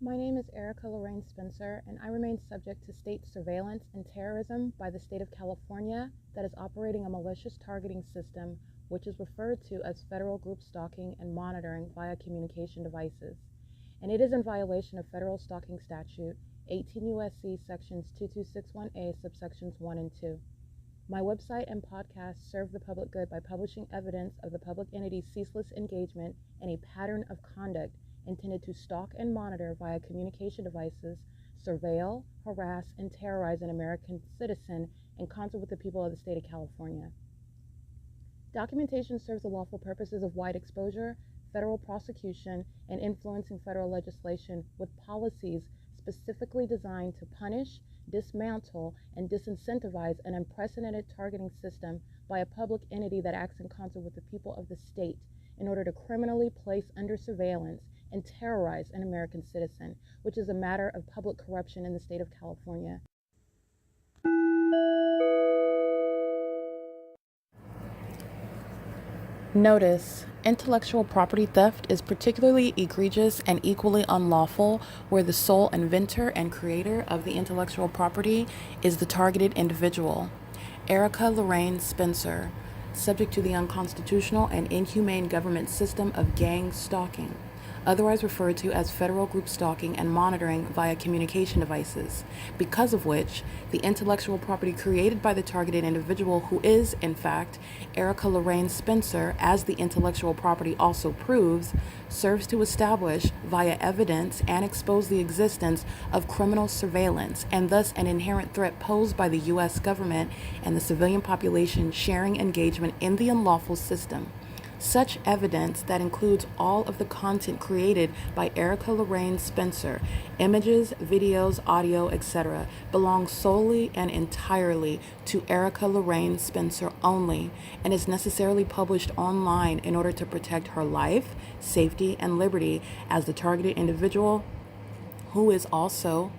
My name is Erica Lorraine Spencer, and I remain subject to state surveillance and terrorism by the state of California that is operating a malicious targeting system which is referred to as federal group stalking and monitoring via communication devices. And it is in violation of federal stalking statute 18 U.S.C. sections 2261A subsections 1 and 2. My website and podcast serve the public good by publishing evidence of the public entity's ceaseless engagement in a pattern of conduct intended to stalk and monitor via communication devices, surveil, harass, and terrorize an American citizen in concert with the people of the state of California. Documentation serves the lawful purposes of wide exposure, federal prosecution, and influencing federal legislation with policies specifically designed to punish, dismantle, and disincentivize an unprecedented targeting system by a public entity that acts in concert with the people of the state in order to criminally place under surveillance and terrorize an American citizen, which is a matter of public corruption in the state of California. Notice: intellectual property theft is particularly egregious and equally unlawful where the sole inventor and creator of the intellectual property is the targeted individual. Erica Lorraine Spencer, subject to the unconstitutional and inhumane government system of gang stalking, otherwise referred to as federal group stalking and monitoring via communication devices, because of which the intellectual property created by the targeted individual, who is, in fact, Erica Lorraine Spencer, as the intellectual property also proves, serves to establish via evidence and expose the existence of criminal surveillance and thus an inherent threat posed by the U.S. government and the civilian population sharing engagement in the unlawful system. Such evidence, that includes all of the content created by Erica Lorraine Spencer, images, videos, audio, etc., belongs solely and entirely to Erica Lorraine Spencer only and is necessarily published online in order to protect her life, safety, and liberty as the targeted individual, who is also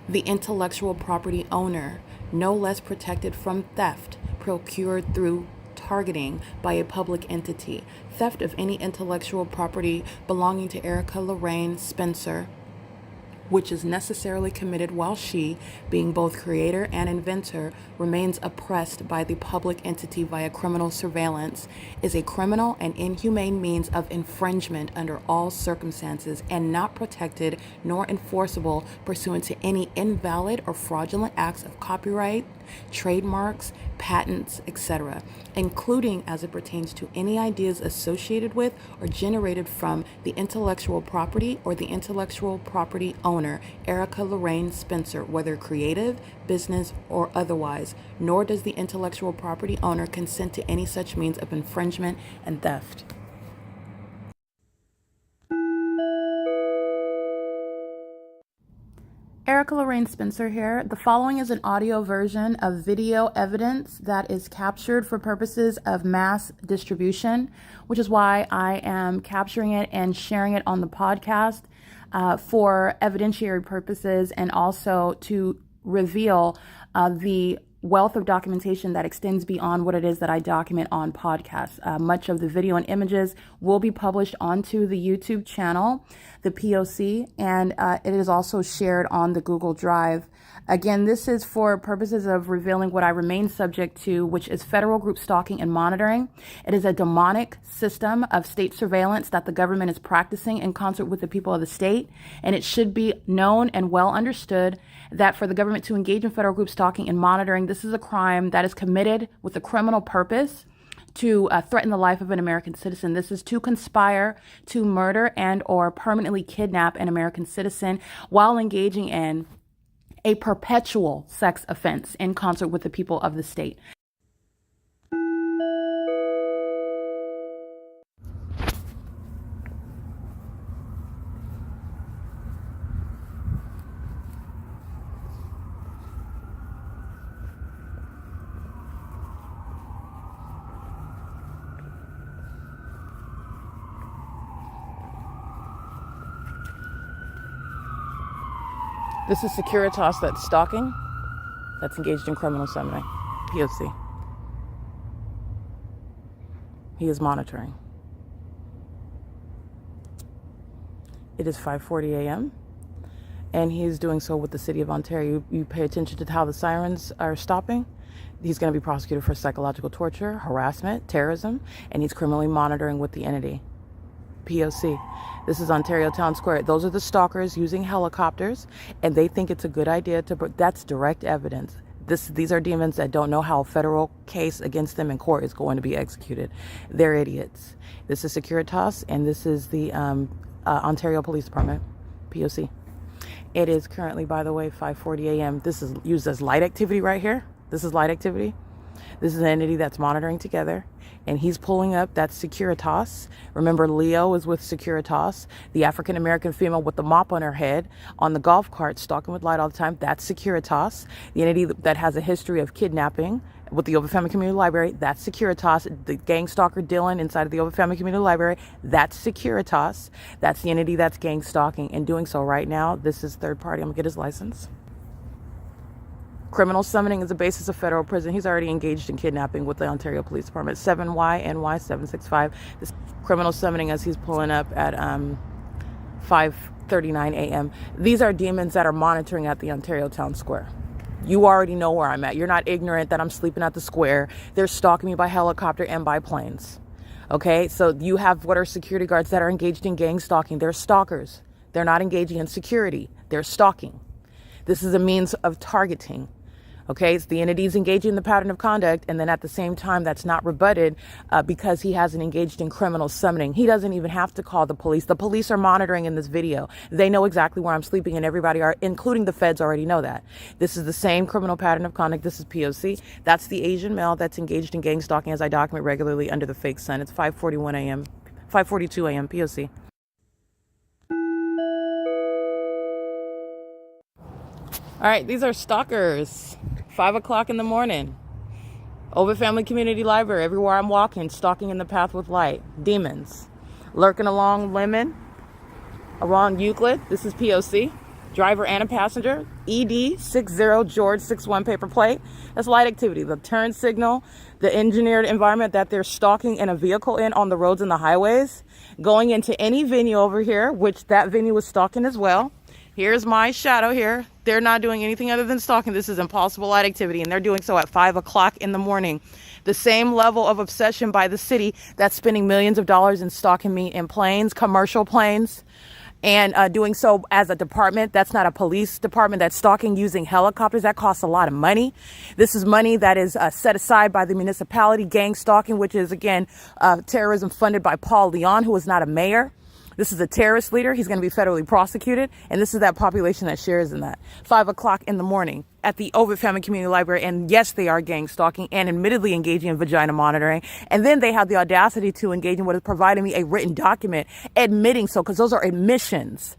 the intellectual property owner, no less protected from theft procured through targeting by a public entity. Theft of any intellectual property belonging to Erica Lorraine Spencer, which is necessarily committed while she, being both creator and inventor, remains oppressed by the public entity via criminal surveillance, is a criminal and inhumane means of infringement under all circumstances and not protected nor enforceable pursuant to any invalid or fraudulent acts of copyright, trademarks, patents, etc., including as it pertains to any ideas associated with or generated from the intellectual property or the intellectual property owner, Erica Lorraine Spencer, whether creative, business, or otherwise, nor does the intellectual property owner consent to any such means of infringement and theft. Erica Lorraine Spencer here. The following is an audio version of video evidence that is captured for purposes of mass distribution, which is why I am capturing it and sharing it on the podcast for evidentiary purposes and also to reveal the wealth of documentation that extends beyond what it is that I document on podcasts. Much of the video and images will be published onto the YouTube channel, the P.O.C, and it is also shared on the Google Drive. Again, this is for purposes of revealing what I remain subject to, which is federal group stalking and monitoring. It is a demonic system of state surveillance that the government is practicing in concert with the people of the state, and it should be known and well understood that for the government to engage in federal group stalking and monitoring, this is a crime that is committed with a criminal purpose to threaten the life of an American citizen. This is to conspire to murder and or permanently kidnap an American citizen while engaging in a perpetual sex offense in concert with the people of the state. This is Securitas that's stalking, that's engaged in criminal summoning, P.O.C. He is monitoring. It is 5:40 a.m. and he's doing so with the city of Ontario. You pay attention to how the sirens are stopping. He's going to be prosecuted for psychological torture, harassment, terrorism, and he's criminally monitoring with the entity. P.O.C. This is Ontario Town Square. Those are the stalkers using helicopters, and they think it's a good idea to. That's direct evidence. These are demons that don't know how a federal case against them in court is going to be executed. They're idiots. This is Securitas, and this is the Ontario Police Department, P.O.C. It is currently, by the way, 5:40 a.m. This is used as light activity right here. This is light activity. This is an entity that's monitoring together, and he's pulling up. That's Securitas. Remember, Leo is with Securitas. The African-American female with the mop on her head on the golf cart, stalking with light all the time. That's Securitas. The entity that has a history of kidnapping with the OVITT Family Community Library. That's Securitas. The gang stalker Dylan inside of the OVITT Family Community Library. That's Securitas. That's the entity that's gang stalking and doing so right now. This is third party. I'm gonna get his license. Criminal summoning is the basis of federal prison. He's already engaged in kidnapping with the Ontario Police Department. 7YNY765. This criminal summoning as he's pulling up at 5:39 a.m. These are demons that are monitoring at the Ontario Town Square. You already know where I'm at. You're not ignorant that I'm sleeping at the square. They're stalking me by helicopter and by planes. Okay, so you have what are security guards that are engaged in gang stalking. They're stalkers. They're not engaging in security. They're stalking. This is a means of targeting. Okay, so the entity's engaging in the pattern of conduct, and then at the same time, that's not rebutted because he hasn't engaged in criminal summoning. He doesn't even have to call the police. The police are monitoring in this video. They know exactly where I'm sleeping, and everybody are, including the feds, already know that. This is the same criminal pattern of conduct. This is P.O.C. That's the Asian male that's engaged in gang stalking, as I document regularly under the fake sun. It's 5:41 a.m., 5:42 a.m. P.O.C. All right, these are stalkers. 5 o'clock in the morning. OVITT Family Community Library. Everywhere I'm walking, stalking in the path with light. Demons. Lurking along Lemon. Around Euclid. This is P.O.C. Driver and a passenger. ED 60 George 61 paper plate. That's light activity. The turn signal. The engineered environment that they're stalking in a vehicle in on the roads and the highways. Going into any venue over here, which that venue was stalking as well. Here's my shadow here. They're not doing anything other than stalking. This is impossible light activity, and they're doing so at 5 o'clock in the morning. The same level of obsession by the city that's spending millions of dollars in stalking me in planes, commercial planes, and doing so as a department. That's not a police department that's stalking using helicopters. That costs a lot of money. This is money that is set aside by the municipality. Gang stalking, which is, again, terrorism funded by Paul Leon, who is not a mayor. This is a terrorist leader. He's going to be federally prosecuted. And this is that population that shares in that. 5 o'clock in the morning at the OVITT Family Community Library. And yes, they are gang stalking and admittedly engaging in vagina monitoring. And then they have the audacity to engage in what is providing me a written document admitting so, because those are admissions.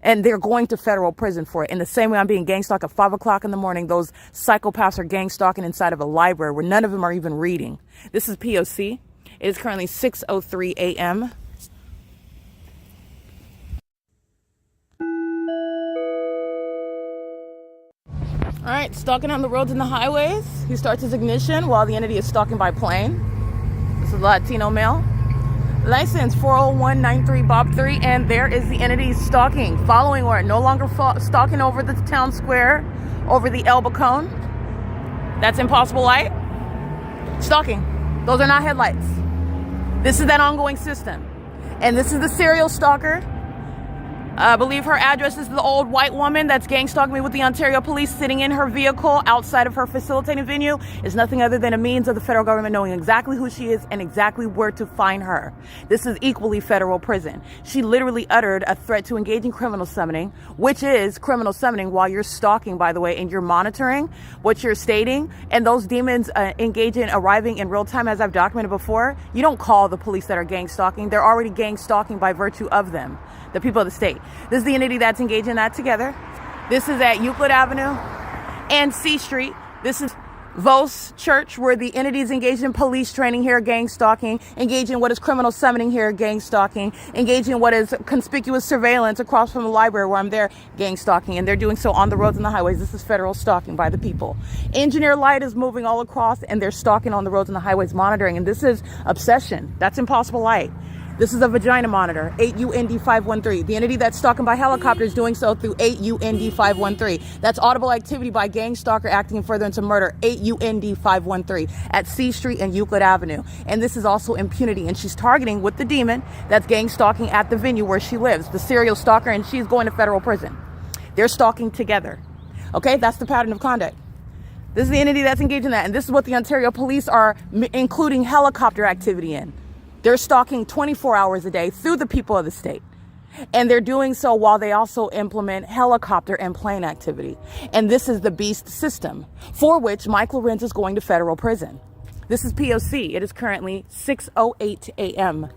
And they're going to federal prison for it. In the same way I'm being gang stalked at 5 o'clock in the morning, those psychopaths are gang stalking inside of a library where none of them are even reading. This is P.O.C. It is currently 6:03 a.m. All right, stalking on the roads and the highways. He starts his ignition while the entity is stalking by plane. This is a Latino male. License 40193 Bob 3, and there is the entity stalking, following or no longer stalking over the town square, over the Elba cone. That's impossible light. Stalking. Those are not headlights. This is that ongoing system. And this is the serial stalker. I believe her address is the old white woman that's gang stalking me with the Ontario police sitting in her vehicle outside of her facilitating venue is nothing other than a means of the federal government knowing exactly who she is and exactly where to find her. This is equally federal prison. She literally uttered a threat to engage in criminal summoning, which is criminal summoning while you're stalking, by the way, and you're monitoring what you're stating. And those demons engage in arriving in real time, as I've documented before. You don't call the police that are gang stalking. They're already gang stalking by virtue of them. The people of the state. This is the entity that's engaged in that together. This is at Euclid Avenue and C Street. This is Vos Church, where the entities engaged in police training here, gang stalking, engaged in what is criminal summoning here, gang stalking, engaged in what is conspicuous surveillance across from the library where I'm there, gang stalking, and they're doing so on the roads and the highways. This is federal stalking by the people. Engineer light is moving all across, and they're stalking on the roads and the highways, monitoring, and this is obsession. That's impossible light. This is a vagina monitor, 8UND513. The entity that's stalking by helicopter is doing so through 8UND513. That's audible activity by gang stalker acting in furtherance of murder, 8UND513 at C Street and Euclid Avenue. And this is also impunity. And she's targeting with the demon that's gang stalking at the venue where she lives, the serial stalker, and she's going to federal prison. They're stalking together. Okay, that's the pattern of conduct. This is the entity that's engaged in that. And this is what the Ontario police are including helicopter activity in. They're stalking 24 hours a day through the people of the state. And they're doing so while they also implement helicopter and plane activity. And this is the beast system for which Mike LORENZ is going to federal prison. This is P.O.C. It is currently 6:08 a.m.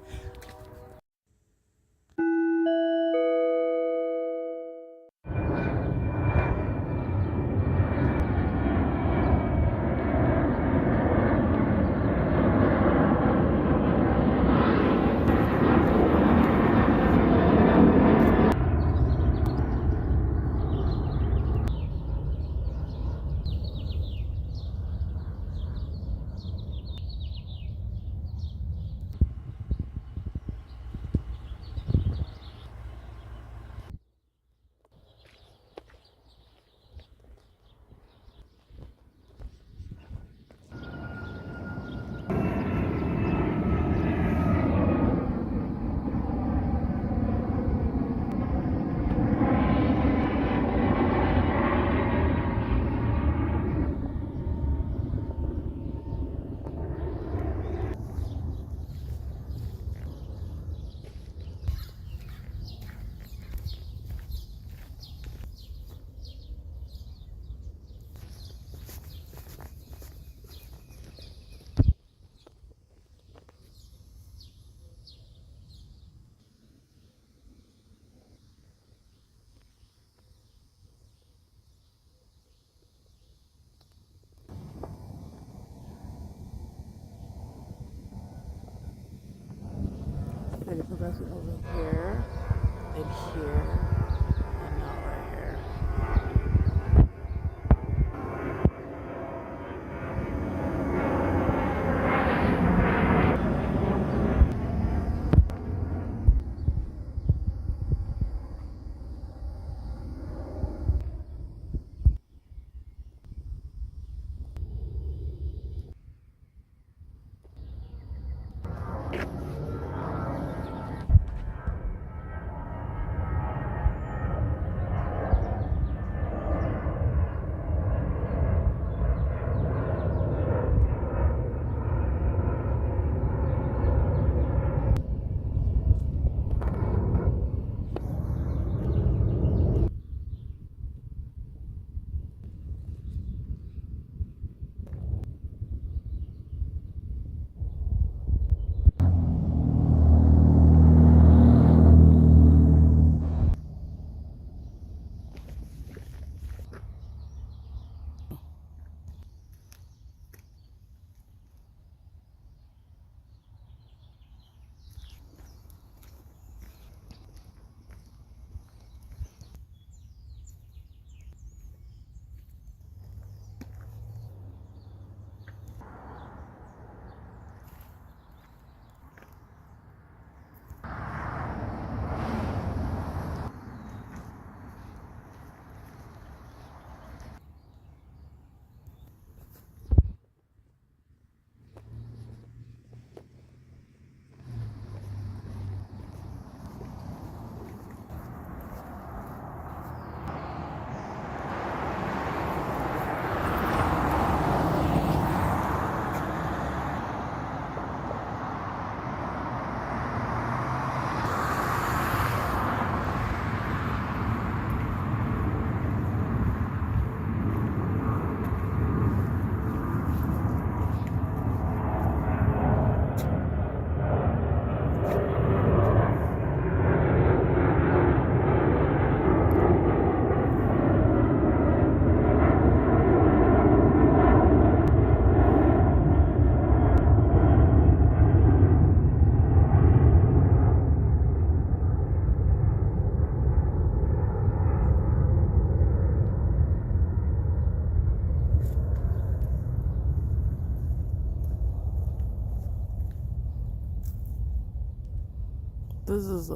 this is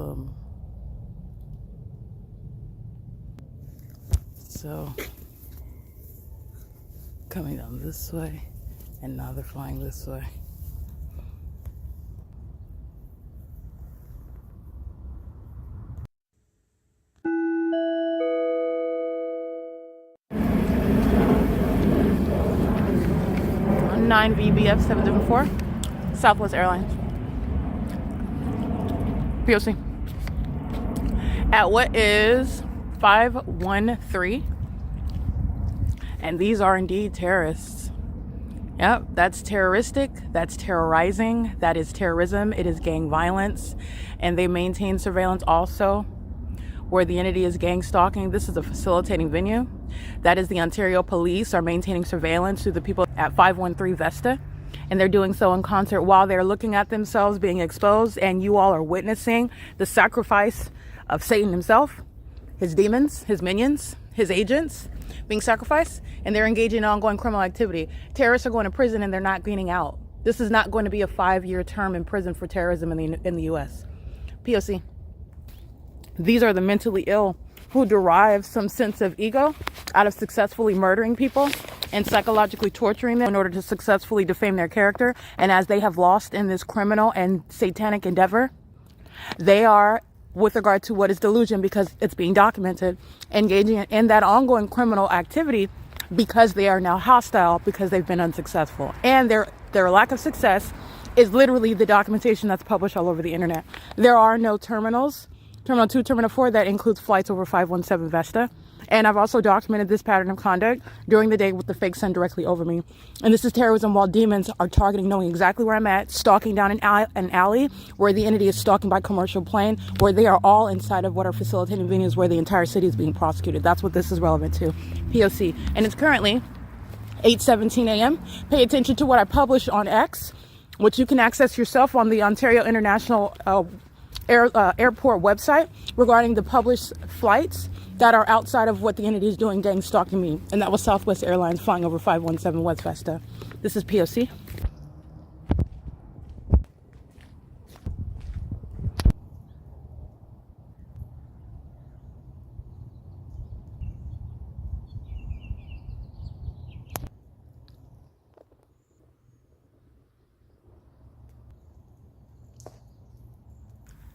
so coming down this way, and now they're flying this way. On 9 VBF 774, Southwest Airlines. P.O.C. At what is 513, and these are indeed terrorists. Yep, that's terroristic, that's terrorizing, that is terrorism, it is gang violence, and they maintain surveillance also where the entity is gang stalking. This is a facilitating venue. That is the Ontario Police are maintaining surveillance to the people at 513 Vesta, and they're doing so in concert while they're looking at themselves being exposed, and you all are witnessing the sacrifice of Satan himself, his demons, his minions, his agents being sacrificed, and they're engaging in ongoing criminal activity. Terrorists are going to prison and they're not getting out. This is not going to be a 5-year term in prison for terrorism in the U.S. P.O.C. These are the mentally ill who derive some sense of ego out of successfully murdering people and psychologically torturing them in order to successfully defame their character. And as they have lost in this criminal and satanic endeavor, they are, with regard to what is delusion, because it's being documented, engaging in that ongoing criminal activity because they are now hostile because they've been unsuccessful. And their lack of success is literally the documentation that's published all over the internet. There are no terminals, Terminal 2, Terminal 4, that includes flights over 517 Vesta. And I've also documented this pattern of conduct during the day with the fake sun directly over me. And this is terrorism while demons are targeting, knowing exactly where I'm at, stalking down an alley where the entity is stalking by commercial plane, where they are all inside of what are facilitating venues where the entire city is being prosecuted. That's what this is relevant to. P.O.C. And it's currently 8:17 a.m. Pay attention to what I published on X, which you can access yourself on the Ontario International Airport website regarding the published flights that are outside of what the entity is doing, gang stalking me. And that was Southwest Airlines flying over 517 West Vesta. This is P.O.C.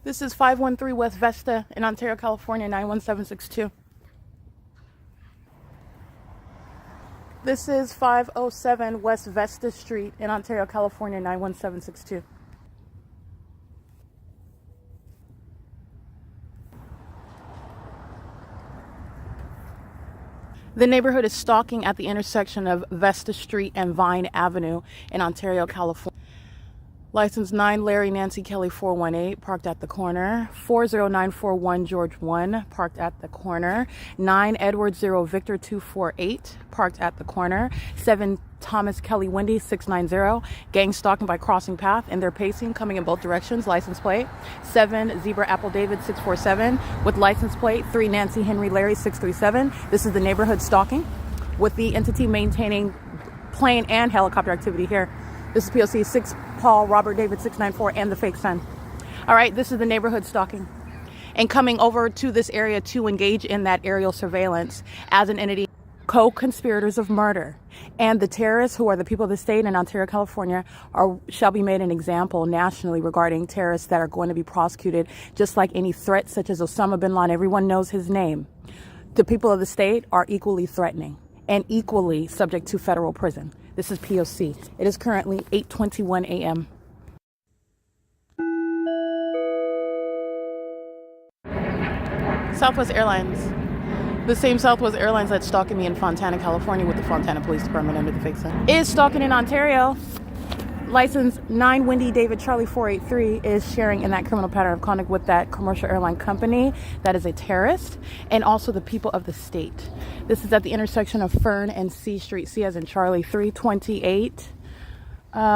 This is 513 West Vesta in Ontario, California, 91762. This is 507 West Vesta Street in Ontario, California, 91762. The neighborhood is Stalking at the intersection of Vesta Street and Vine Avenue in Ontario, California. License 9 Larry Nancy Kelly 418, parked at the corner. 40941 George 1, parked at the corner. 9 Edward 0 Victor 248, parked at the corner. 7 Thomas Kelly Wendy 690, gang stalking by crossing path, and they're pacing, coming in both directions. License plate 7 Zebra Apple David 647 with license plate 3 Nancy Henry Larry 637. This is the neighborhood stalking with the entity maintaining plane and helicopter activity here. This is P.O.C. 6 Paul Robert David 694 and the fake sun. All right, this is the neighborhood stalking and coming over to this area to engage in that aerial surveillance as an entity, co-conspirators of murder. And the terrorists, who are the people of the state in Ontario, California, shall be made an example nationally regarding terrorists that are going to be prosecuted, just like any threat such as Osama bin Laden. Everyone knows his name. The people of the state are equally threatening and equally subject to federal prison. This is P.O.C. It is currently 8:21 a.m. Southwest Airlines. The same Southwest Airlines that's stalking me in Fontana, California with the Fontana Police Department under the fake sun is stalking in Ontario. License 9 Wendy David Charlie 483 is sharing in that criminal pattern of conduct with that commercial airline company that is a terrorist, and also the people of the state. This is at the intersection of Fern and C Street. C as in Charlie, 328,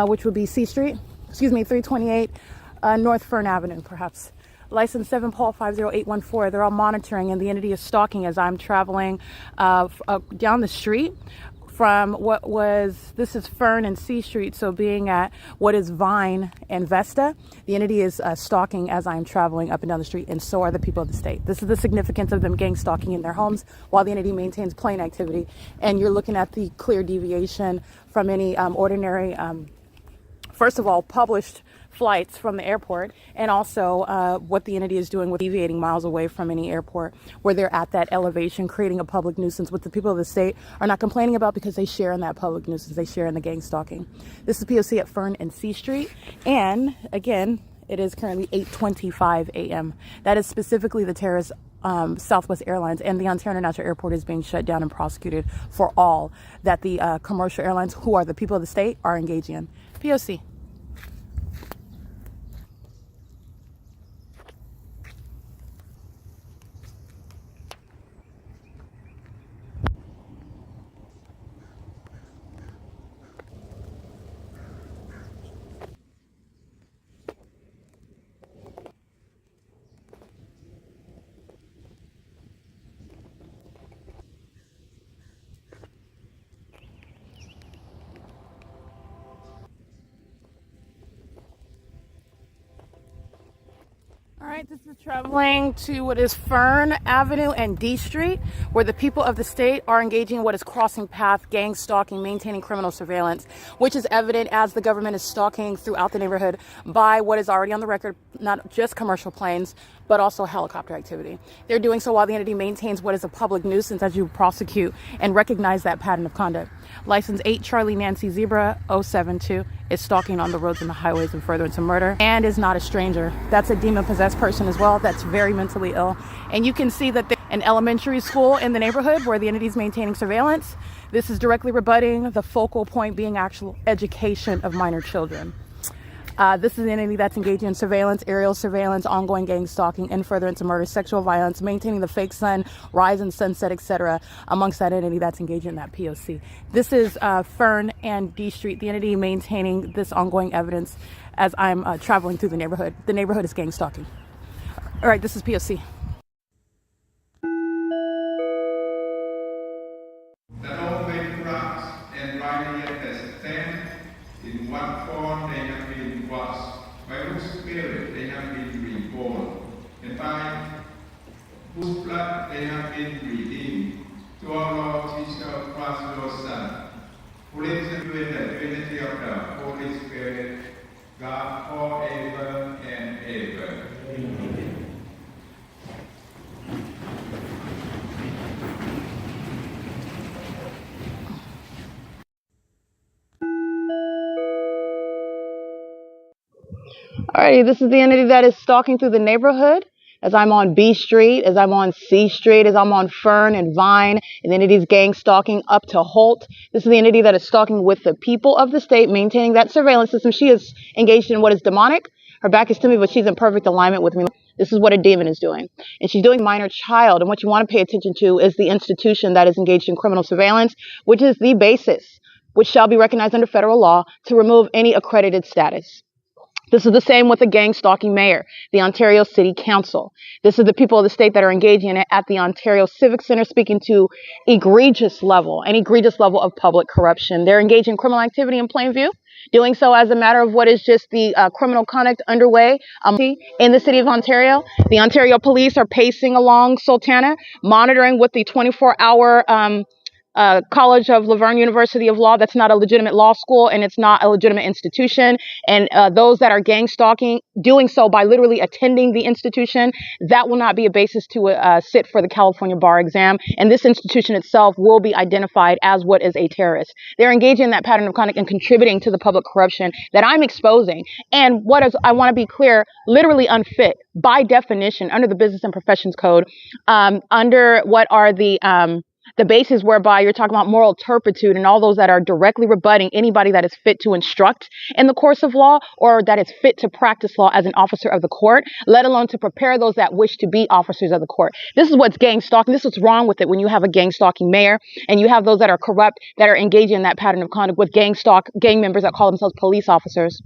which would be C Street. 328 North Fern Avenue, perhaps. License 7 Paul 50814. They're all monitoring, and the entity is stalking as I'm traveling down the street from this is Fern and C Street, so being at what is Vine and Vesta. The entity is stalking as I'm traveling up and down the street, and so are the people of the state. This is the significance of them gang stalking in their homes while the entity maintains plane activity. And you're looking at the clear deviation from any ordinary, first of all, published flights from the airport, and also what the entity is doing with deviating miles away from any airport where they're at that elevation, creating a public nuisance, which the people of the state are not complaining about because they share in that public nuisance. They share in the gang stalking. This is P.O.C. at Fern and C Street. And again, it is currently 8:25 a.m. That is specifically the terrorist Southwest Airlines, and the Ontario International Airport is being shut down and prosecuted for all that the commercial airlines, who are the people of the state, are engaging in. P.O.C. All right, this is traveling to what is Fern Avenue and D Street, where the people of the state are engaging in what is crossing path, gang stalking, maintaining criminal surveillance, which is evident as the government is stalking throughout the neighborhood by what is already on the record, not just commercial planes, but also helicopter activity. They're doing so while the entity maintains what is a public nuisance as you prosecute and recognize that pattern of conduct. License 8 Charlie Nancy Zebra 072 is stalking on the roads and the highways in furtherance of murder and is not a stranger. That's a demon-possessed person as well that's very mentally ill. And you can see that there's an elementary school in the neighborhood where the entity is maintaining surveillance. This is directly rebutting the focal point being actual education of minor children. This is an entity that's engaging in surveillance, aerial surveillance, ongoing gang stalking, in furtherance of murder, sexual violence, maintaining the fake sun, rise and sunset, etc., amongst that entity that's engaging in that P.O.C. This is Fern and D Street, the entity maintaining this ongoing evidence as I'm traveling through the neighborhood. The neighborhood is gang stalking. All right, this is P.O.C. The open cracks and finally stand in what form they have been washed, by whose spirit they have been reborn, and by whose blood they have been redeemed, to our Lord Jesus Christ, your Son, who lives in the Trinity of the Holy Spirit, God forever and ever. Amen. Alrighty, this is the entity that is stalking through the neighborhood as I'm on B Street, as I'm on C Street, as I'm on Fern and Vine, and the entity's gang stalking up to HOLT. This is the entity that is stalking with the people of the state, maintaining that surveillance system. She is engaged in what is demonic. Her back is to me, but she's in perfect alignment with me. This is what a demon is doing. And she's doing minor child. And what you want to pay attention to is the institution that is engaged in criminal surveillance, which is the basis, which shall be recognized under federal law to remove any accredited status. This is the same with the gang stalking mayor, the Ontario City Council. This is the people of the state that are engaging in it at the Ontario Civic Center, speaking to an egregious level of public corruption. They're engaging in criminal activity in plain view, doing so as a matter of what is just the criminal conduct underway in the city of Ontario. The Ontario police are pacing along Sultana, monitoring with the 24-hour College of Laverne University of Law. That's not a legitimate law school, and it's not a legitimate institution. And those that are gang stalking, doing so by literally attending the institution, that will not be a basis to sit for the California bar exam. And this institution itself will be identified as what is a terrorist. They're engaging in that pattern of conduct and contributing to the public corruption that I'm exposing. And what is, I want to be clear, literally unfit by definition under the Business and Professions Code, under what are the basis whereby you're talking about moral turpitude and all those that are directly rebutting anybody that is fit to instruct in the course of law or that is fit to practice law as an officer of the court, let alone to prepare those that wish to be officers of the court. This is what's gang stalking. This is what's wrong with it when you have a gang stalking mayor and you have those that are corrupt that are engaging in that pattern of conduct with gang members that call themselves police officers,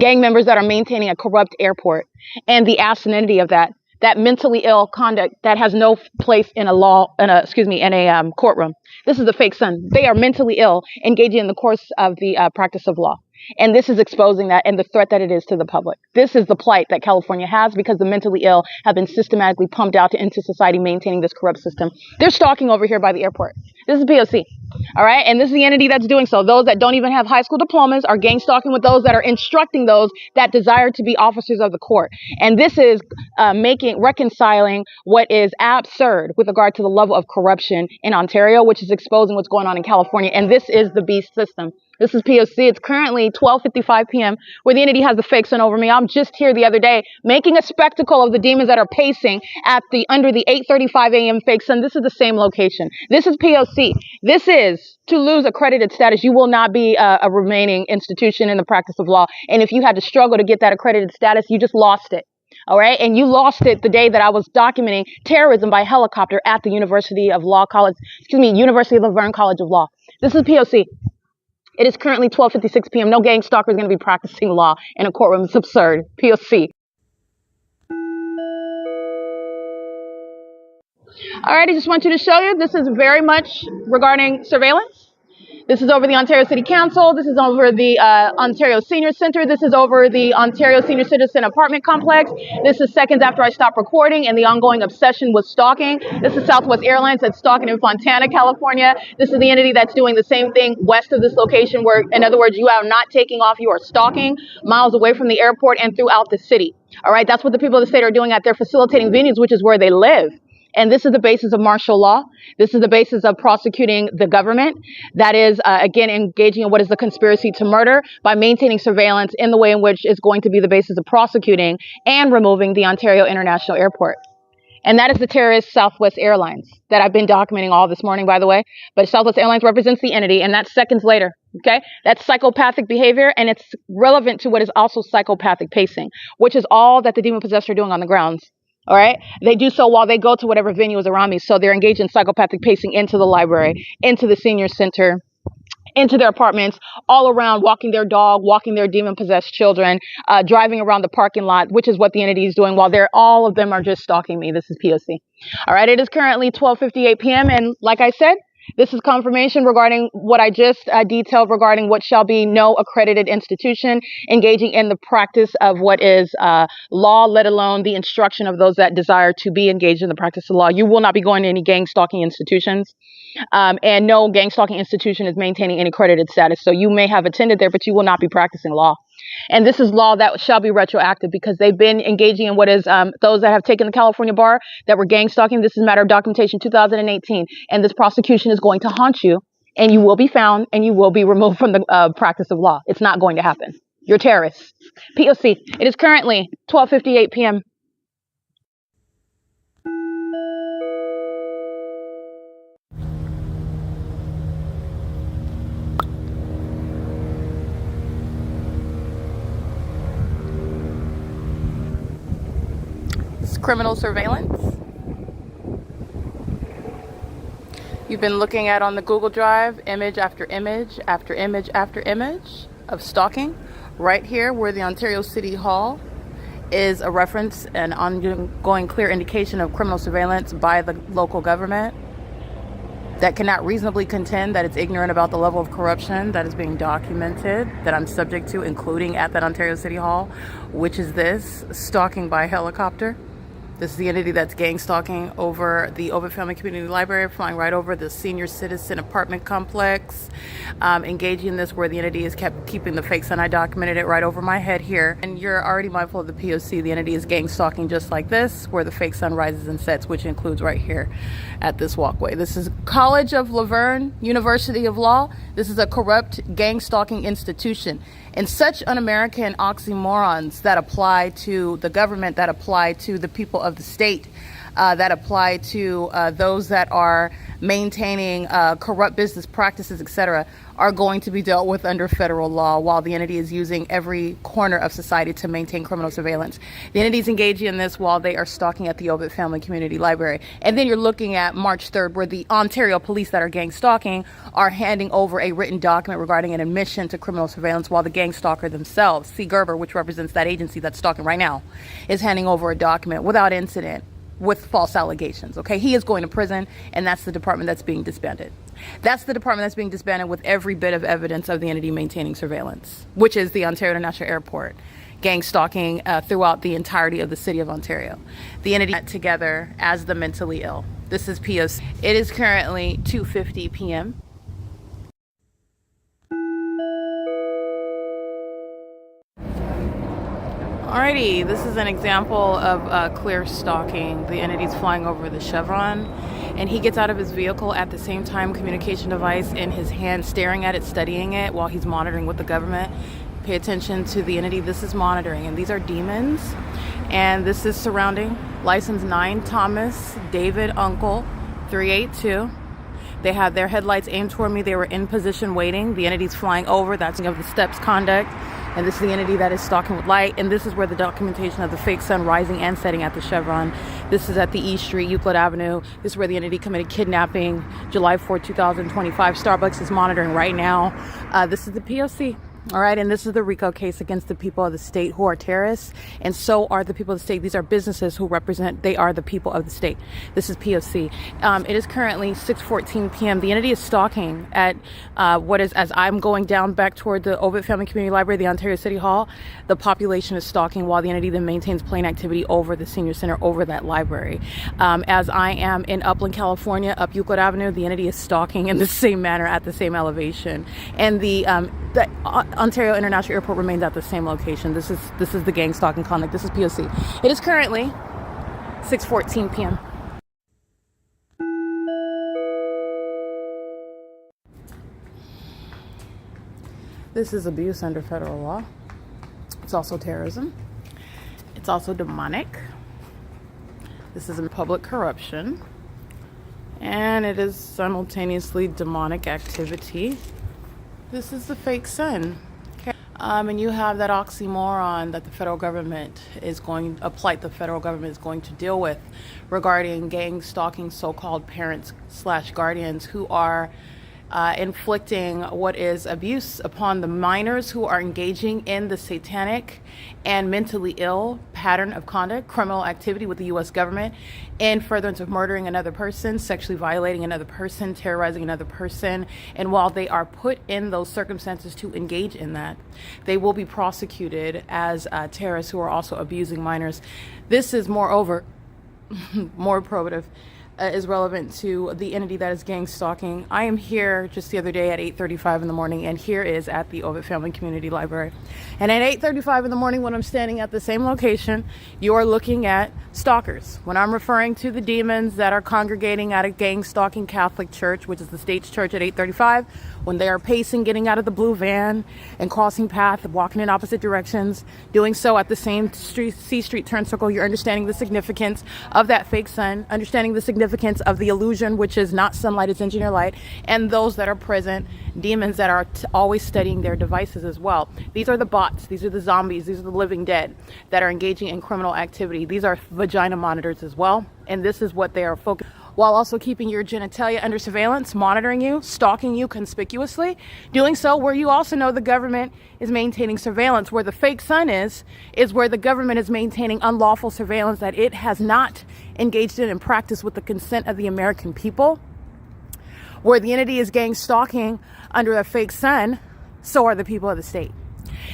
gang members that are maintaining a corrupt airport, and the asininity of that that mentally ill conduct that has no place in a courtroom. This is the fake son. They are mentally ill, engaging in the course of the practice of law. And this is exposing that and the threat that it is to the public. This is the plight that California has because the mentally ill have been systematically pumped out into society, maintaining this corrupt system. They're stalking over here by the airport. This is P.O.C. All right. And this is the entity that's doing so. Those that don't even have high school diplomas are gang stalking with those that are instructing those that desire to be officers of the court. And this is reconciling what is absurd with regard to the level of corruption in Ontario, which is exposing what's going on in California. And this is the beast system. This is P.O.C. It's currently 12:55 p.m. where the entity has the fake sun over me. I'm just here the other day making a spectacle of the demons that are pacing under the 8:35 a.m. fake sun. This is the same location. This is P.O.C. This is to lose accredited status. You will not be a remaining institution in the practice of law. And if you had to struggle to get that accredited status, you just lost it. All right. And you lost it the day that I was documenting terrorism by helicopter at the University of Laverne College of Law. This is P.O.C. It is currently 12:56 p.m. No gang stalker is going to be practicing law in a courtroom. It's absurd. P.O.C. All right, I just want you to show you, this is very much regarding surveillance. This is over the Ontario City Council. This is over the Ontario Senior Center. This is over the Ontario Senior Citizen Apartment Complex. This is seconds after I stopped recording and the ongoing obsession with stalking. This is Southwest Airlines that's stalking in Fontana, California. This is the entity that's doing the same thing west of this location where, in other words, you are not taking off, you are stalking miles away from the airport and throughout the city. All right, that's what the people of the state are doing at their facilitating venues, which is where they live. And this is the basis of martial law. This is the basis of prosecuting the government. That is, again, engaging in what is the conspiracy to murder by maintaining surveillance in the way in which is going to be the basis of prosecuting and removing the Ontario International Airport. And that is the terrorist Southwest Airlines that I've been documenting all this morning, by the way. But Southwest Airlines represents the entity, and that's seconds later. Okay, that's psychopathic behavior, and it's relevant to what is also psychopathic pacing, which is all that the demon possessed are doing on the grounds. All right. They do so while they go to whatever venue is around me. So they're engaged in psychopathic pacing into the library, into the senior center, into their apartments, all around, walking their dog, walking their demon-possessed children, driving around the parking lot, which is what the entity is doing while all of them are just stalking me. This is P.O.C. All right. It is currently 12:58 p.m. And like I said, this is confirmation regarding what I just detailed regarding what shall be no accredited institution engaging in the practice of what is law, let alone the instruction of those that desire to be engaged in the practice of law. You will not be going to any gang stalking institutions. And no gang stalking institution is maintaining any accredited status. So you may have attended there, but you will not be practicing law. And this is law that shall be retroactive because they've been engaging in what is those that have taken the California bar that were gang stalking. This is a matter of documentation 2018. And this prosecution is going to haunt you and you will be found and you will be removed from the practice of law. It's not going to happen. You're terrorists. P.O.C. It is currently 12:58 p.m. Criminal surveillance. You've been looking at on the Google Drive image after image after image after image of stalking. Right here where the Ontario City Hall is a reference and ongoing clear indication of criminal surveillance by the local government that cannot reasonably contend that it's ignorant about the level of corruption that is being documented, that I'm subject to, including at that Ontario City Hall, which is this stalking by helicopter. This is the entity that's gang stalking over the OVITT Family Community Library, flying right over the senior citizen apartment complex, engaging in this where the entity is keeping the fake sun. I documented it right over my head here. And you're already mindful of the P.O.C. The entity is gang stalking just like this, where the fake sun rises and sets, which includes right here at this walkway. This is College of Laverne, University of Law. This is a corrupt gang stalking institution. And such un-American oxymorons that apply to the government, that apply to the people of the state, that apply to those that are maintaining corrupt business practices, etc., are going to be dealt with under federal law, while the entity is using every corner of society to maintain criminal surveillance. The entity is engaging in this while they are stalking at the OVITT Family Community Library. And then you're looking at March 3rd, where the Ontario police that are gang stalking are handing over a written document regarding an admission to criminal surveillance, while the gang stalker themselves, C. Gerber, which represents that agency that's stalking right now, is handing over a document without incident with false allegations. Okay, he is going to prison, and that's the department that's being disbanded. That's the department that's being disbanded with every bit of evidence of the entity maintaining surveillance, which is the Ontario International Airport, gang stalking throughout the entirety of the city of Ontario. The entity together as the mentally ill. This is P.O.C. It is currently 2:50 p.m. Alrighty, this is an example of clear stalking. The entity's flying over the CHEVRON, and he gets out of his vehicle at the same time, communication device in his hand, staring at it, studying it while he's monitoring with the government. Pay attention to the entity. This is monitoring, and these are demons. And this is surrounding license 9 Thomas David Uncle 382. They had their headlights aimed toward me. They were in position waiting. The entity's flying over. That's of the steps conduct. And this is the entity that is stalking with light. And this is where the documentation of the fake sun rising and setting at the CHEVRON. This is at the East Street, Euclid Avenue. This is where the entity committed kidnapping, July 4, 2025. Starbucks is monitoring right now. This is the P.O.C. All right, and this is the RICO case against the people of the state who are terrorists, and so are the people of the state. These are businesses who represent, they are the people of the state. This is P.O.C. It is currently 6:14 p.m. The entity is stalking at what is, as I'm going down back toward the OVITT Family Community Library, the Ontario City Hall, the population is stalking while the entity then maintains plane activity over the senior center, over that library. As I am in Upland, California, up Euclid Avenue, the entity is stalking in the same manner at the same elevation. And the Ontario International Airport remains at the same location. This is the gang stalking conduct. This is P.O.C. It is currently 6:14 p.m. This is abuse under federal law. It's also terrorism. It's also demonic. This is in public corruption. And it is simultaneously demonic activity. This is the fake sun. Okay. And you have that oxymoron that the federal government is going, a plight the federal government is going to deal with regarding gang stalking so-called parents / guardians who are inflicting what is abuse upon the minors who are engaging in the satanic and mentally ill pattern of conduct, criminal activity with the U.S. government, in furtherance of murdering another person, sexually violating another person, terrorizing another person. And while they are put in those circumstances to engage in that, they will be prosecuted as terrorists who are also abusing minors. This is moreover more probative. Is relevant to the entity that is gang stalking. I am here just the other day at 8:35 in the morning, and here is at the OVITT Family Community Library. And at 8:35 in the morning, when I'm standing at the same location, you are looking at stalkers. When I'm referring to the demons that are congregating at a gang stalking Catholic church, which is the state's church, at 8:35, when they are pacing, getting out of the blue van and crossing path, walking in opposite directions, doing so at the same C Street turn circle, you're understanding the significance of that fake sun, understanding the significance of the illusion, which is not sunlight, it's engineer light, and those that are present, demons that are always studying their devices as well. These are the bots, these are the zombies, these are the living dead that are engaging in criminal activity. These are vagina monitors as well, and this is what they are focused while also keeping your genitalia under surveillance, monitoring you, stalking you conspicuously, doing so where you also know the government is maintaining surveillance. Where the fake sun is where the government is maintaining unlawful surveillance that it has not engaged in and practiced with the consent of the American people. Where the entity is gang stalking under a fake sun, so are the people of the state.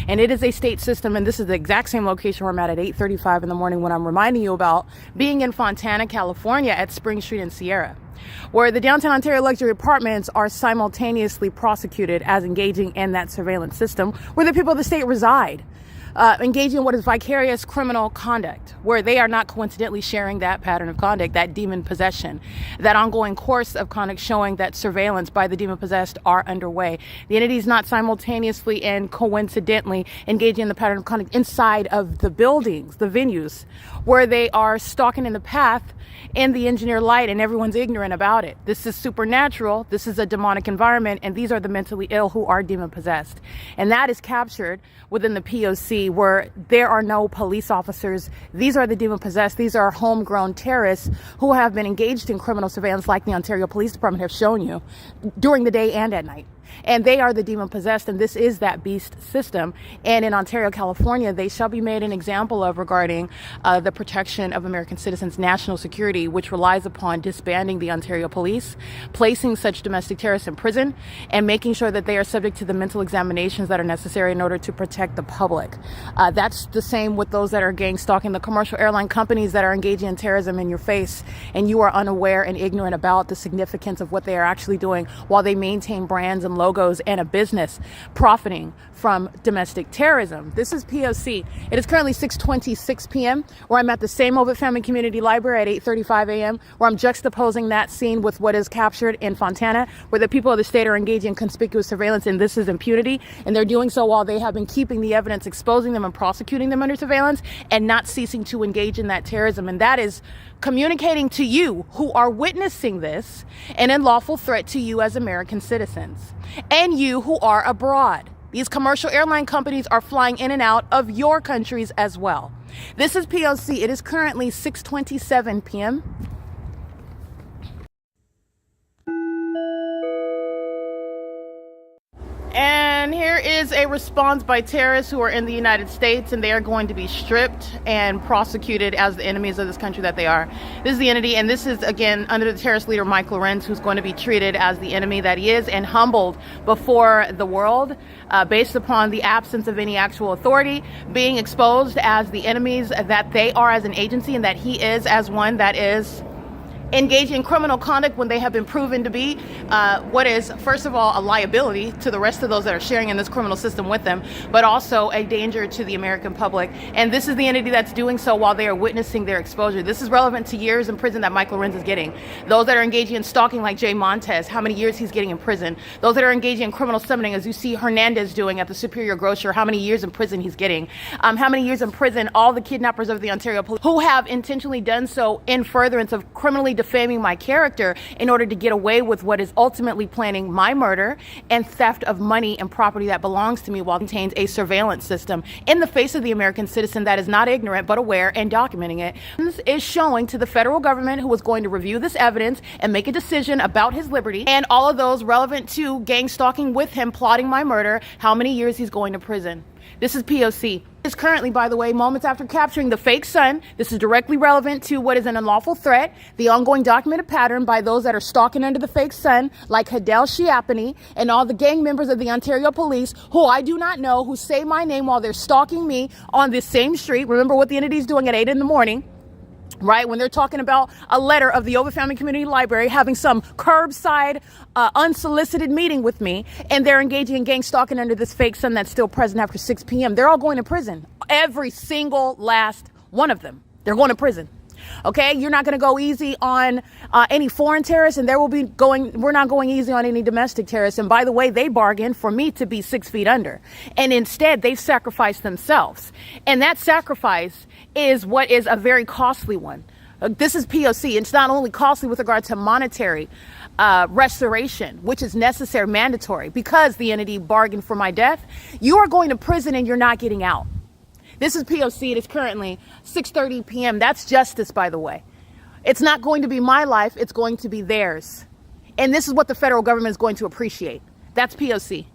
And it is a state system, and this is the exact same location where I'm at 8:35 in the morning when I'm reminding you about being in Fontana, California at Spring Street and Sierra, where the downtown Ontario luxury apartments are simultaneously prosecuted as engaging in that surveillance system where the people of the state reside. engaging in what is vicarious criminal conduct, where they are not coincidentally sharing that pattern of conduct, that demon possession, that ongoing course of conduct showing that surveillance by the demon possessed are underway. The entity is not simultaneously and coincidentally engaging in the pattern of conduct inside of the buildings, the venues, where they are stalking in the path in the engineer light and everyone's ignorant about it. This is supernatural. This is a demonic environment, and these are the mentally ill who are demon possessed. And that is captured within the P.O.C, where there are no police officers. These are the demon possessed. These are homegrown terrorists who have been engaged in criminal surveillance, like the Ontario Police Department have shown you, during the day and at night. And they are the demon possessed, and this is that beast system. And in Ontario, California, they shall be made an example of regarding the protection of American citizens' national security, which relies upon disbanding the Ontario police, placing such domestic terrorists in prison, and making sure that they are subject to the mental examinations that are necessary in order to protect the public. That's the same with those that are gang stalking, the commercial airline companies that are engaging in terrorism in your face, and you are unaware and ignorant about the significance of what they are actually doing while they maintain brands and logos and a business profiting from domestic terrorism. This is P.O.C. It is currently 6:26 p.m. where I'm at the same OVITT Family Community Library at 8:35 a.m. where I'm juxtaposing that scene with what is captured in Fontana, where the people of the state are engaging in conspicuous surveillance, and this is impunity, and they're doing so while they have been keeping the evidence, exposing them and prosecuting them under surveillance, and not ceasing to engage in that terrorism. And that is communicating to you who are witnessing this an unlawful threat to you as American citizens, and you who are abroad. These commercial airline companies are flying in and out of your countries as well. This is P.O.C. It is currently 6:27 p.m. And here is a response by terrorists who are in the United States, and they are going to be stripped and prosecuted as the enemies of this country that they are. This is the entity, and this is, again, under the terrorist leader Mike LORENZ, who's going to be treated as the enemy that he is and humbled before the world based upon the absence of any actual authority, being exposed as the enemies that they are as an agency, and that he is as one that is engaging in criminal conduct when they have been proven to be what is, first of all, a liability to the rest of those that are sharing in this criminal system with them, but also a danger to the American public. And this is the entity that's doing so while they are witnessing their exposure. This is relevant to years in prison that Mike LORENZ is getting. Those that are engaging in stalking, like Jay Montez, how many years he's getting in prison. Those that are engaging in criminal summoning, as you see Hernandez doing at the Superior Grocer, how many years in prison he's getting. How many years in prison all the kidnappers of the Ontario Police who have intentionally done so in furtherance of criminally defaming my character in order to get away with what is ultimately planning my murder and theft of money and property that belongs to me, while it contains a surveillance system in the face of the American citizen that is not ignorant but aware and documenting it. This is showing to the federal government, who is going to review this evidence and make a decision about his liberty, and all of those relevant to gang stalking with him plotting my murder, how many years he's going to prison. This is P.O.C. Is currently, by the way, moments after capturing the fake son. This is directly relevant to what is an unlawful threat, the ongoing documented pattern by those that are stalking under the fake son, like Hidel Shiapani and all the gang members of the Ontario Police, who I do not know, who say my name while they're stalking me on this same street. Remember what the entity is doing at 8 in the morning. Right, when they're talking about a letter of the OVITT Family Community Library having some curbside unsolicited meeting with me, and they're engaging in gang stalking under this fake son that's still present after 6 p.m. They're all going to prison. Every single last one of them. They're going to prison. Okay, you're not going to go easy on any foreign terrorists, and we're not going easy on any domestic terrorists. And by the way, they bargained for me to be 6 feet under, and instead they've sacrificed themselves. And that sacrifice is what is a very costly one. This is P.O.C. It's not only costly with regard to monetary restoration, which is necessary, mandatory, because the entity bargained for my death. You are going to prison and you're not getting out. This is P.O.C. It is currently 6:30 p.m. That's justice, by the way. It's not going to be my life. It's going to be theirs. And this is what the federal government is going to appreciate. That's P.O.C.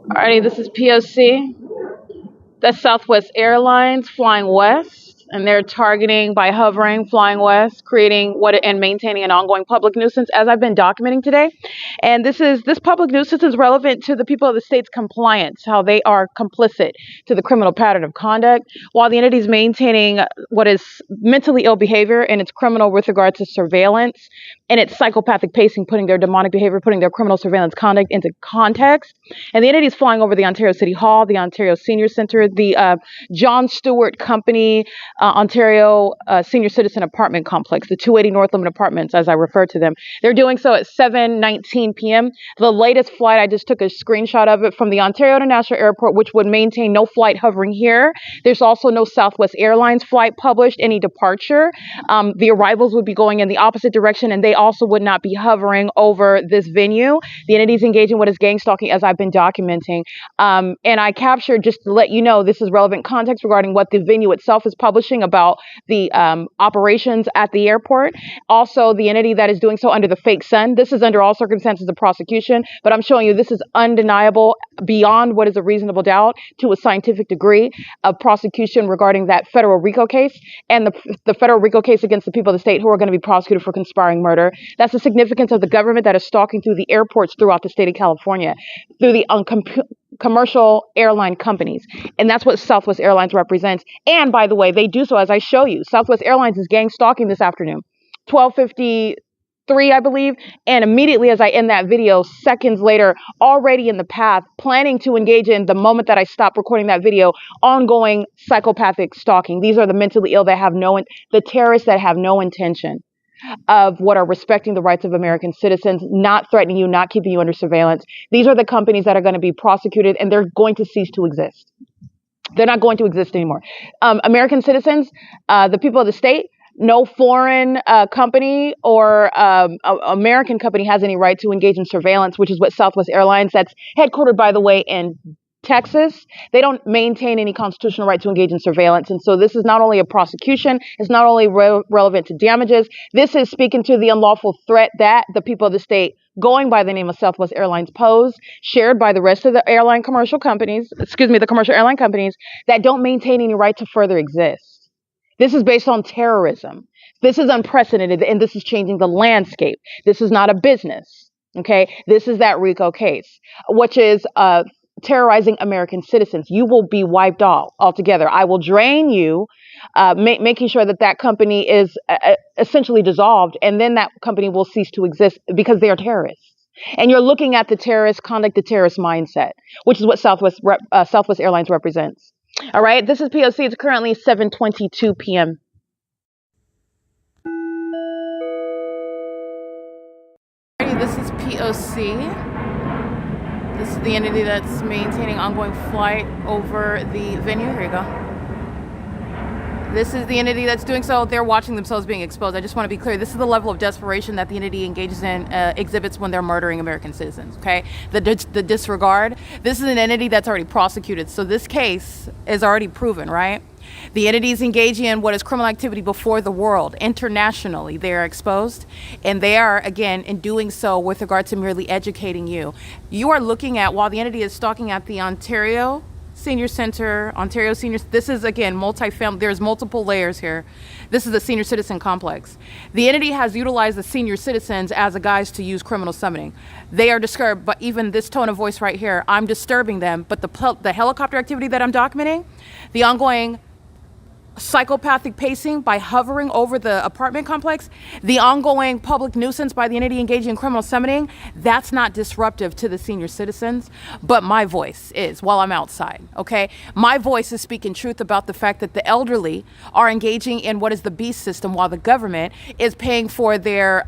Alrighty, this is P.O.C. That's Southwest Airlines flying west, and they're targeting by hovering, flying west, creating and maintaining an ongoing public nuisance, as I've been documenting today. And this public nuisance is relevant to the people of the state's compliance, how they are complicit to the criminal pattern of conduct, while the entity is maintaining what is mentally ill behavior, and it's criminal with regard to surveillance, and its psychopathic pacing, putting their demonic behavior, putting their criminal surveillance conduct into context. And the entity is flying over the Ontario City Hall, the Ontario Senior Centre, the John Stewart Company, Ontario Senior Citizen Apartment Complex, the 280 Northland Apartments, as I refer to them. They're doing so at 7:19 p.m. The latest flight, I just took a screenshot of it from the Ontario International Airport, which would maintain no flight hovering here. There's also no Southwest Airlines flight published, any departure. The arrivals would be going in the opposite direction, and they also would not be hovering over this venue. The entity's engaging what is gang stalking, as I've been documenting. And I captured, just to let you know, this is relevant context regarding what the venue itself is publishing about the operations at the airport. Also, the entity that is doing so under the fake sun. This is under all circumstances of prosecution, but I'm showing you this is undeniable, beyond what is a reasonable doubt, to a scientific degree, of prosecution regarding that federal RICO case and the federal RICO case against the people of the state who are going to be prosecuted for conspiring murder. That's the significance of the government that is stalking through the airports throughout the state of California, through the commercial airline companies. And that's what Southwest Airlines represents. And by the way, they do so as I show you. Southwest Airlines is gang stalking this afternoon, 12:53, I believe. And immediately as I end that video, seconds later, already in the path, planning to engage in, the moment that I stop recording that video, ongoing psychopathic stalking. These are the mentally ill that have the terrorists that have no intention of what are respecting the rights of American citizens, not threatening you, not keeping you under surveillance. These are the companies that are going to be prosecuted, and they're going to cease to exist. They're not going to exist anymore. American citizens, the people of the state, no foreign company or American company has any right to engage in surveillance, which is what Southwest Airlines, that's headquartered, by the way, in Texas, they don't maintain any constitutional right to engage in surveillance. And so this is not only a prosecution, it's not only relevant to damages, this is speaking to the unlawful threat that the people of the state, going by the name of Southwest Airlines, pose, shared by the rest of the commercial airline companies that don't maintain any right to further exist. This is based on terrorism. This is unprecedented, and this is changing the landscape. This is not a business, okay? This is that RICO case, which is terrorizing American citizens. You will be wiped off altogether. I will drain you, making sure that company is essentially dissolved, and then that company will cease to exist because they are terrorists. And you're looking at the terrorist conduct, the terrorist mindset, which is what Southwest Airlines represents. All right, this is P.O.C. It's currently 7:22 p.m. This is P.O.C. This is the entity that's maintaining ongoing flight over the venue. Here you go. This is the entity that's doing so. They're watching themselves being exposed. I just want to be clear. This is the level of desperation that the entity engages in, exhibits when they're murdering American citizens, okay? The disregard. This is an entity that's already prosecuted. So this case is already proven, right? The entity is engaging in what is criminal activity before the world. Internationally, they are exposed. And they are, again, in doing so with regard to merely educating you. You are looking at, while the entity is stalking at the Ontario Senior Center, Ontario Senior, this is, again, multi-family, there's multiple layers here. This is a senior citizen complex. The entity has utilized the senior citizens as a guise to use criminal summoning. They are disturbed, but even this tone of voice right here, I'm disturbing them, but the helicopter activity that I'm documenting, the ongoing psychopathic pacing by hovering over the apartment complex, the ongoing public nuisance by the entity engaging in criminal summoning, that's not disruptive to the senior citizens, but my voice is while I'm outside, okay? My voice is speaking truth about the fact that the elderly are engaging in what is the beast system while the government is paying for their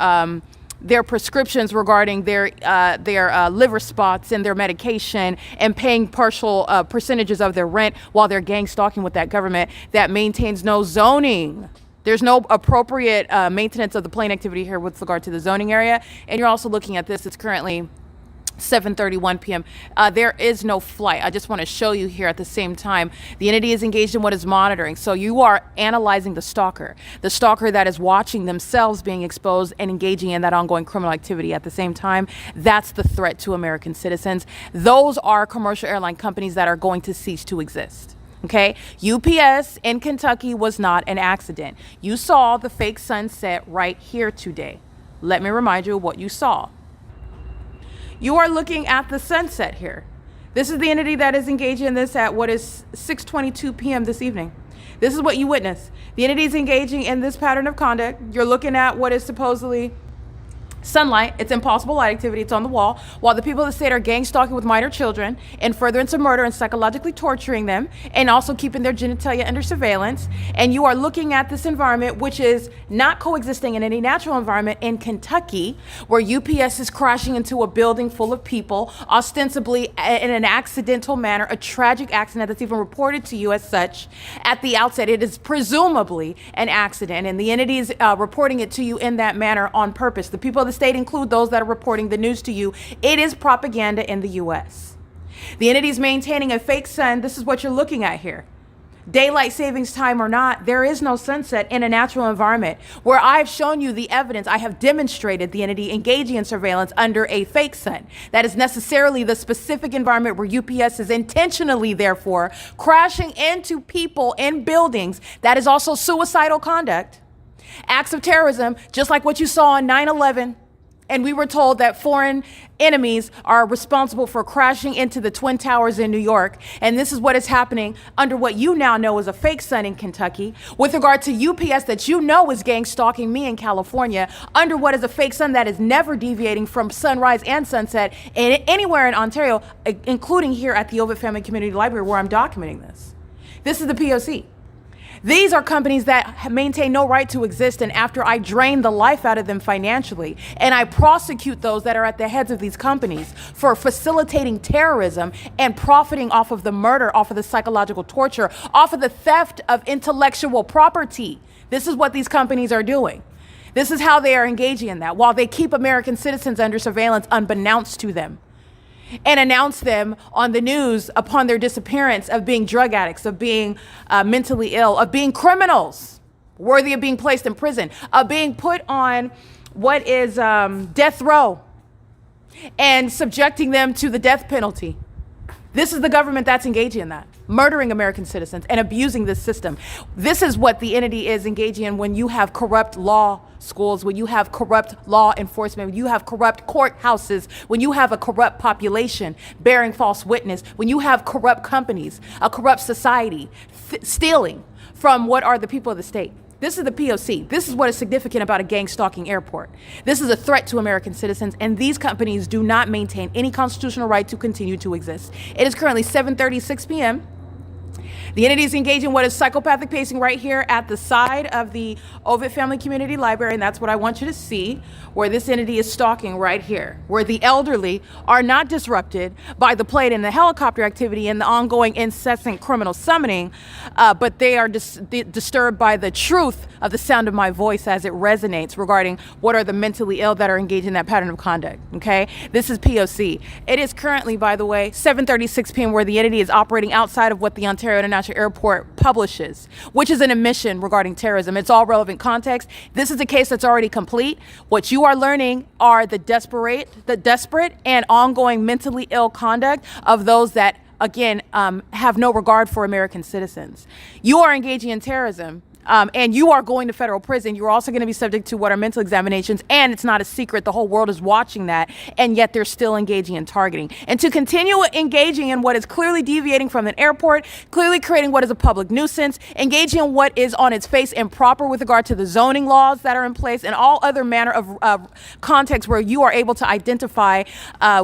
prescriptions regarding their liver spots and their medication, and paying partial percentages of their rent while they're gang stalking with that government that maintains no zoning. There's no appropriate maintenance of the plane activity here with regard to the zoning area. And you're also looking at this. It's currently 7:31 p.m. There is no flight. I just want to show you here at the same time. The entity is engaged in what is monitoring. So you are analyzing the stalker that is watching themselves being exposed and engaging in that ongoing criminal activity at the same time. That's the threat to American citizens. Those are commercial airline companies that are going to cease to exist. Okay, UPS in Kentucky was not an accident. You saw the fake sunset right here today. Let me remind you of what you saw. You are looking at the sunset here. This is the entity that is engaged in this at what is 6:22 p.m. this evening. This is what you witness. The entity is engaging in this pattern of conduct. You're looking at what is supposedly sunlight, it's impossible light activity, it's on the wall, while the people of the state are gang stalking with minor children in furtherance of murder and psychologically torturing them and also keeping their genitalia under surveillance. And you are looking at this environment, which is not coexisting in any natural environment in Kentucky, where UPS is crashing into a building full of people, ostensibly in an accidental manner, a tragic accident that's even reported to you as such. At the outset, it is presumably an accident, and the entity is reporting it to you in that manner on purpose. The people of the state include those that are reporting the news to you. It is propaganda in the U.S. The entity is maintaining a fake sun. This is what you're looking at here. Daylight savings time or not, there is no sunset in a natural environment. Where I've shown you the evidence, I have demonstrated the entity engaging in surveillance under a fake sun. That is necessarily the specific environment where UPS is intentionally, therefore, crashing into people in buildings. That is also suicidal conduct. Acts of terrorism, just like what you saw on 9/11. And we were told that foreign enemies are responsible for crashing into the Twin Towers in New York. And this is what is happening under what you now know is a fake sun in Kentucky. With regard to UPS that you know is gang stalking me in California, under what is a fake sun that is never deviating from sunrise and sunset anywhere in Ontario, including here at the OVITT Family Community Library where I'm documenting this. This is the P.O.C. These are companies that maintain no right to exist, and after I drain the life out of them financially, and I prosecute those that are at the heads of these companies for facilitating terrorism and profiting off of the murder, off of the psychological torture, off of the theft of intellectual property. This is what these companies are doing. This is how they are engaging in that, while they keep American citizens under surveillance unbeknownst to them, and announce them on the news upon their disappearance of being drug addicts, of being mentally ill, of being criminals worthy of being placed in prison, of being put on what is death row and subjecting them to the death penalty. This is the government that's engaging in that, murdering American citizens and abusing this system. This is what the entity is engaging in when you have corrupt law schools, when you have corrupt law enforcement, when you have corrupt courthouses, when you have a corrupt population bearing false witness, when you have corrupt companies, a corrupt society stealing from what are the people of the state. This is the P.O.C. This is what is significant about a gang stalking airport. This is a threat to American citizens, and these companies do not maintain any constitutional right to continue to exist. It is currently 7:36 p.m. The entity is engaging in what is psychopathic pacing right here at the side of the OVITT Family Community Library, and that's what I want you to see, where this entity is stalking right here, where the elderly are not disrupted by the plane and the helicopter activity and the ongoing incessant criminal summoning, but they are disturbed by the truth of the sound of my voice as it resonates regarding what are the mentally ill that are engaged in that pattern of conduct, okay? This is P.O.C. It is currently, by the way, 7:36 p.m. where the entity is operating outside of what the Ontario International Airport publishes, which is an admission regarding terrorism. It's all relevant context. This is a case that's already complete. What you are learning are the desperate and ongoing mentally ill conduct of those that, again, have no regard for American citizens. You are engaging in terrorism. And you are going to federal prison. You're also going to be subject to what are mental examinations, and it's not a secret. The whole world is watching that, and yet they're still engaging in targeting. And to continue engaging in what is clearly deviating from an airport, clearly creating what is a public nuisance, engaging in what is on its face improper with regard to the zoning laws that are in place and all other manner of contexts where you are able to identify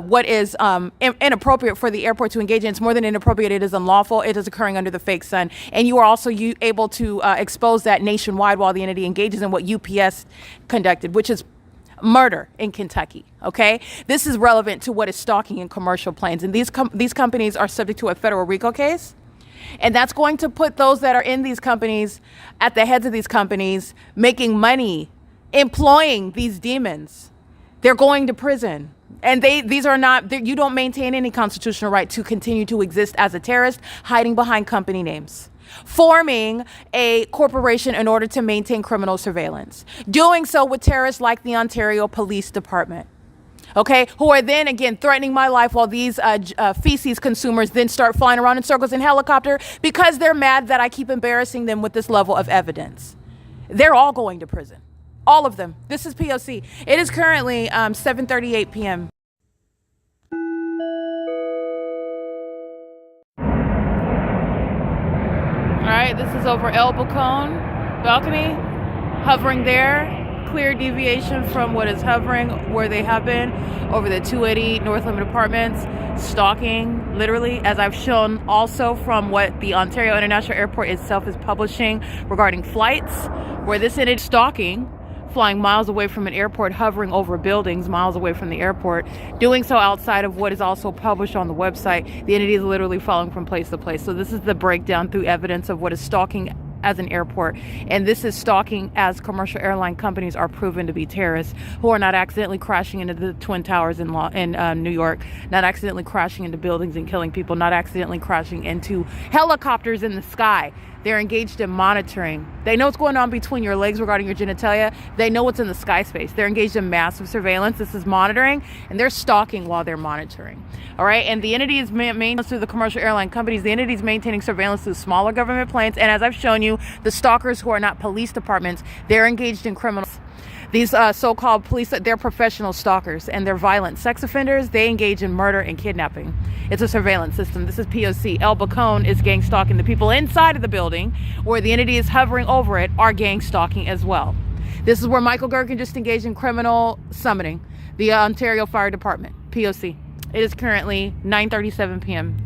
what is inappropriate for the airport to engage in. It's more than inappropriate. It is unlawful. It is occurring under the fake sun. And you are also able to expose that nationwide while the entity engages in what UPS conducted, which is murder in Kentucky, okay? This is relevant to what is stalking in commercial planes. And these companies are subject to a federal RICO case. And that's going to put those that are in these companies at the heads of these companies making money, employing these demons. They're going to prison. And these are not, you don't maintain any constitutional right to continue to exist as a terrorist, hiding behind company names, forming a corporation in order to maintain criminal surveillance, doing so with terrorists like the Ontario Police Department, okay, who are then again threatening my life while these feces consumers then start flying around in circles in helicopter because they're mad that I keep embarrassing them with this level of evidence. They're all going to prison. All of them. This is P.O.C. It is currently 7:38 p.m. All right, this is over El Balcón balcony, hovering there, clear deviation from what is hovering where they have been over the 280 North Limit Apartments, stalking, literally, as I've shown also from what the Ontario International Airport itself is publishing regarding flights, where this ended stalking, flying miles away from an airport, hovering over buildings miles away from the airport, doing so outside of what is also published on the website. The entity is literally following from place to place. So this is the breakdown through evidence of what is stalking as an airport, and this is stalking as commercial airline companies are proven to be terrorists who are not accidentally crashing into the Twin Towers in New York, not accidentally crashing into buildings and killing people, not accidentally crashing into helicopters in the sky. They're engaged in monitoring. They know what's going on between your legs regarding your genitalia. They know what's in the sky space. They're engaged in massive surveillance. This is monitoring, and they're stalking while they're monitoring. All right, and the entity is maintained through the commercial airline companies. The entity is maintaining surveillance through smaller government planes, and as I've shown you, the stalkers who are not police departments, they're engaged in criminals. These so-called police, they're professional stalkers, and they're violent sex offenders. They engage in murder and kidnapping. It's a surveillance system. This is P.O.C. El Bacone is gang stalking. The people inside of the building where the entity is hovering over it are gang stalking as well. This is where Michael Gerken just engaged in criminal summoning. The Ontario Fire Department, P.O.C. It is currently 9:37 p.m.